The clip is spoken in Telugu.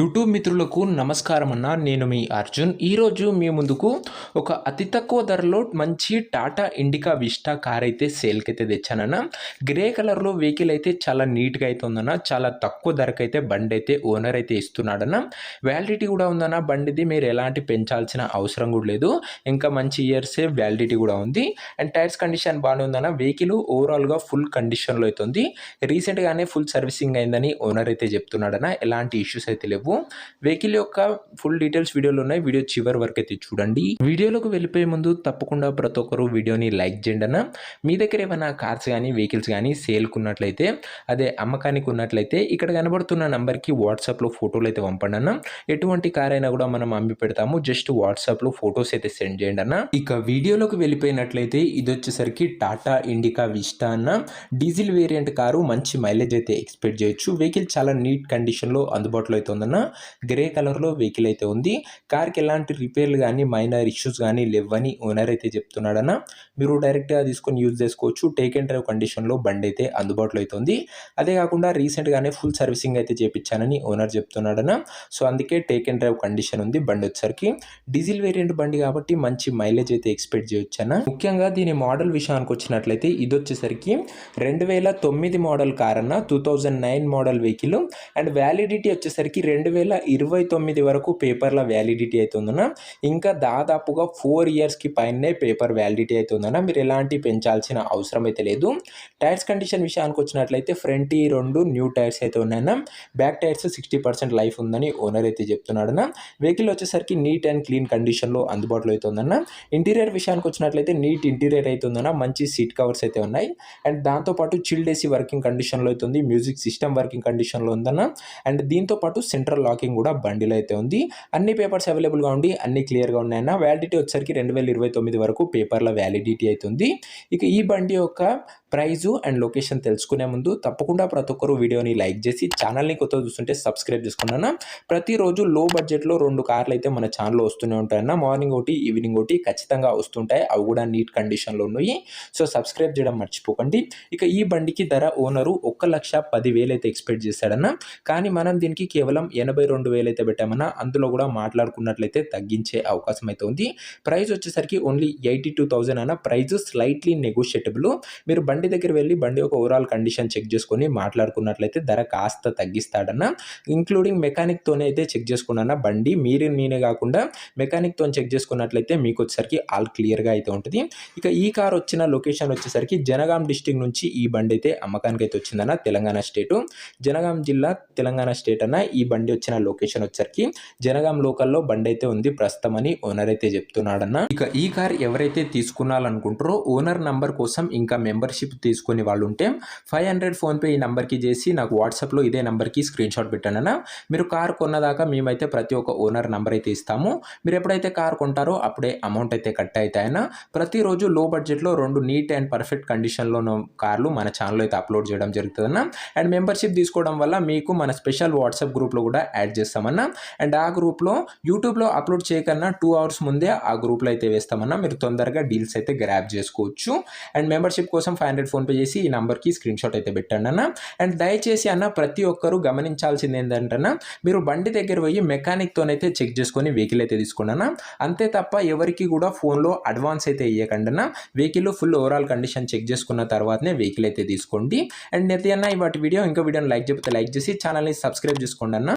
యూట్యూబ్ మిత్రులకు నమస్కారం అన్న. నేను మీ అర్జున్. ఈరోజు మీ ముందుకు ఒక అతి తక్కువ ధరలో మంచి టాటా ఇండికా విస్టా కార్ అయితే సేల్కైతే తెచ్చానన్న. గ్రే కలర్లో వెహికల్ అయితే చాలా నీట్గా అయితే ఉందన్న. చాలా తక్కువ ధరకైతే బండి అయితే ఓనర్ అయితే ఇస్తున్నాడన్న. వ్యాలిడిటీ కూడా ఉందన్న బండిది. మీరు ఎలాంటి పెంచాల్సిన అవసరం కూడా లేదు. ఇంకా మంచి ఇయర్సే వ్యాలిడిటీ కూడా ఉంది. అండ్ టైర్స్ కండిషన్ బాగానే ఉందన్న. వెహికల్ ఓవరాల్గా ఫుల్ కండిషన్లో అయితే ఉంది. రీసెంట్గానే ఫుల్ సర్వీసింగ్ అయిందని ఓనర్ అయితే చెప్తున్నాడన్న. ఎలాంటి ఇష్యూస్ అయితే లేవు. వెహికల్ యొక్క ఫుల్ డీటెయిల్స్ వీడియోలో ఉన్నాయి. వీడియో చివరి వరకు అయితే చూడండి. వీడియోలోకి వెళ్ళిపోయే ముందు తప్పకుండా ప్రతి ఒక్కరు వీడియోని లైక్ చేయండి అన్న. మీ దగ్గర ఏమైనా కార్స్ కానీ వెహికల్స్ కానీ సేల్కు ఉన్నట్లయితే, అదే అమ్మకానికి ఉన్నట్లయితే ఇక్కడ కనబడుతున్న నంబర్కి వాట్సాప్లో ఫోటోలు అయితే పంపండి అన్న. ఎటువంటి కార్ అయినా కూడా మనం అమ్మి పెడతాము. జస్ట్ వాట్సాప్లో ఫొటోస్ అయితే సెండ్ చేయండి అన్న. ఇక వీడియోలోకి వెళ్ళిపోయినట్లయితే ఇది వచ్చేసరికి టాటా ఇండికా విస్టా అన్న. Diesel variant car. మంచి మైలేజ్ అయితే ఎక్స్పెక్ట్ చేయొచ్చు. వెహికల్ చాలా నీట్ కండిషన్లో అందుబాటులో అయితే ఉందన్న. గ్రే కలర్లో వెహికల్ అయితే ఉంది. కార్కి ఎలాంటి రిపేర్లు కానీ మైనర్ ఇష్యూస్ కానీ లేవని ఓనర్ అయితే చెప్తున్నాడన్న. మీరు డైరెక్ట్గా తీసుకొని యూజ్ చేసుకోవచ్చు. టేక్ అండ్ డ్రైవ్ కండిషన్లో బండి అయితే అందుబాటులో అయితే ఉంది. అదే కాకుండా రీసెంట్గానే ఫుల్ సర్వీసింగ్ అయితే చేయించానని ఓనర్ చెప్తున్నాడన్న. సో అందుకే టేక్ అండ్ డ్రైవ్ కండిషన్ ఉంది బండి వచ్చేసరికి. డీజిల్ వేరియంట్ బండి కాబట్టి మంచి మైలేజ్ అయితే ఎక్స్పెక్ట్ చేయొచ్చు అన్న. ముఖ్యంగా దీని మోడల్ విషయానికి వచ్చినట్లయితే ఇది వచ్చేసరికి 2009 మోడల్ కార్ అన్న. 2009 మోడల్ వెహికల్. అండ్ వ్యాలిడిటీ వచ్చేసరికి 2029 వరకు పేపర్ల వ్యాలిడిటీ అయితే ఉందన్న. ఇంకా దాదాపుగా 4 ఇయర్స్కి పైనే పేపర్ వ్యాలిడిటీ అయితే ఉందన్న. మీరు ఎలాంటి పెంచాల్సిన అవసరం అయితే లేదు. టైర్స్ కండిషన్ విషయానికి వచ్చినట్లయితే ఫ్రంట్ 2 న్యూ టైర్స్ అయితే ఉన్నాయన్న. బ్యాక్ టైర్స్ 60% లైఫ్ ఉందని ఓనర్ అయితే చెప్తున్నాడన్న. వెహికల్ వచ్చేసరికి నీట్ అండ్ క్లీన్ కండిషన్లో అందుబాటులో అయితే ఉందన్న. ఇంటీరియర్ విషయానికి వచ్చినట్లయితే నీట్ ఇంటీరియర్ అయితే ఉందన్న. మంచి సీట్ కవర్స్ అయితే ఉన్నాయి. అండ్ దాంతోపాటు చిల్డ్ ఏసీ వర్కింగ్ కండిషన్లో అయితే ఉంది. మ్యూజిక్ సిస్టమ్ వర్కింగ్ కండిషన్లో ఉందన్న. అండ్ దీంతోపాటు సెంట్రల్ లాకింగ్ కూడా బండిలో అయితే ఉంది. అన్ని పేపర్స్ అవైలబుల్గా ఉండి అన్ని క్లియర్గా ఉన్నాయన్న. వ్యాలిడిటీ వచ్చేసరికి 2029 వరకు పేపర్ల వ్యాలిడిటీ అయితే ఉంది. ఇక ఈ బండి యొక్క ప్రైజు అండ్ లొకేషన్ తెలుసుకునే ముందు తప్పకుండా ప్రతి ఒక్కరు వీడియోని లైక్ చేసి ఛానల్ని కొత్తగా చూస్తుంటే సబ్స్క్రైబ్ చేసుకున్నాను. ప్రతిరోజు లో బడ్జెట్లో 2 కార్లు అయితే మన ఛానల్లో వస్తూనే ఉంటాయన్న. మార్నింగ్ ఒకటి ఈవినింగ్ ఒకటి ఖచ్చితంగా వస్తుంటాయి. అవి కూడా నీట్ కండిషన్లో ఉన్నాయి. సో సబ్స్క్రైబ్ చేయడం మర్చిపోకండి. ఇక ఈ బండికి ధర ఓనరు 1,10,000 అయితే ఎక్స్పెక్ట్ చేశాడన్న. కానీ మనం దీనికి కేవలం 82,000 అయితే పెట్టామన్నా. అందులో కూడా మాట్లాడుకున్నట్లయితే తగ్గించే అవకాశం అయితే ఉంది. ప్రైస్ వచ్చేసరికి ఓన్లీ 82,000 అన్న. Price slightly negotiable. మీరు బండి దగ్గర వెళ్ళి బండి యొక్క ఓవరాల్ కండిషన్ చెక్ చేసుకొని మాట్లాడుకున్నట్లయితే ధర కాస్త తగ్గిస్తాడన్న. ఇంక్లూడింగ్ మెకానిక్తోనే అయితే చెక్ చేసుకున్నా బండి. మీరు నేనే కాకుండా మెకానిక్తో చెక్ చేసుకున్నట్లయితే మీకు వచ్చేసరికి ఆల్ క్లియర్గా అయితే ఉంటుంది. ఇక ఈ కార్ వచ్చిన లొకేషన్ వచ్చేసరికి జనగాం డిస్టిక్ నుంచి ఈ బండి అయితే అమ్మకానికి అయితే వచ్చిందన్న. తెలంగాణ స్టేటు, జనగాం జిల్లా, తెలంగాణ స్టేట్ అన్న. ఈ బండి వచ్చిన లొకేషన్ వచ్చరికి జనగాం లోకల్లో బండి అయితే ఉంది ప్రస్తుతం అని ఓనర్ అయితే చెప్తున్నాడన్న. ఇక ఈ కార్ ఎవరైతే తీసుకున్నారనుకుంటారో ఓనర్ నంబర్ కోసం ఇంకా మెంబర్షిప్ తీసుకునే వాళ్ళు ఉంటే 500 ఫోన్పే ఈ నంబర్కి చేసి నాకు వాట్సాప్లో ఇదే నంబర్కి స్క్రీన్ షాట్ పెట్టానన్న. మీరు కార్ కొన్నదాకా మేమైతే ప్రతి ఒక్క ఓనర్ నంబర్ అయితే ఇస్తాము. మీరు ఎప్పుడైతే కార్ కొంటారో అప్పుడే అమౌంట్ అయితే కట్ అవుతాయన్న. ప్రతిరోజు లో బడ్జెట్లో 2 నీట్ అండ్ పర్ఫెక్ట్ కండిషన్లో ఉన్న కార్లు మన ఛానల్లో అయితే అప్లోడ్ చేయడం జరుగుతుందన్న. అండ్ మెంబర్షిప్ తీసుకోవడం వల్ల మీకు మన స్పెషల్ వాట్సాప్ గ్రూప్లో కూడా యాడ్ చేస్తామన్నా. అండ్ ఆ గ్రూప్లో యూట్యూబ్లో అప్లోడ్ చేయకన్నా 2 అవర్స్ ముందే ఆ గ్రూప్లో అయితే వేస్తామన్నా. మీరు తొందరగా డీల్స్ అయితే గ్రాప్ చేసుకోవచ్చు. అండ్ మెంబర్షిప్ కోసం 500 ఫోన్పే చేసి ఈ నెంబర్కి స్క్రీన్ షాట్ అయితే పెట్టండి అన్న. అండ్ దయచేసి అన్న ప్రతి ఒక్కరూ గమనించాల్సింది ఏంటంటే మీరు బండి దగ్గర పోయి మెకానిక్తోనైతే చెక్ చేసుకొని వెహికల్ అయితే తీసుకోండి అన్న. అంతే తప్ప ఎవరికి కూడా ఫోన్లో అడ్వాన్స్ అయితే ఇవ్వకండి అన్న. Vehicle full overall condition check చేసుకున్న తర్వాతనే వెహికల్ అయితే తీసుకోండి. అండ్ నెత్తి అన్న వాటి వీడియో ఇంకో వీడియోని లైక్ చెప్తే లైక్ చేసి ఛానల్ని సబ్స్క్రైబ్ చేసుకోండి అన్న.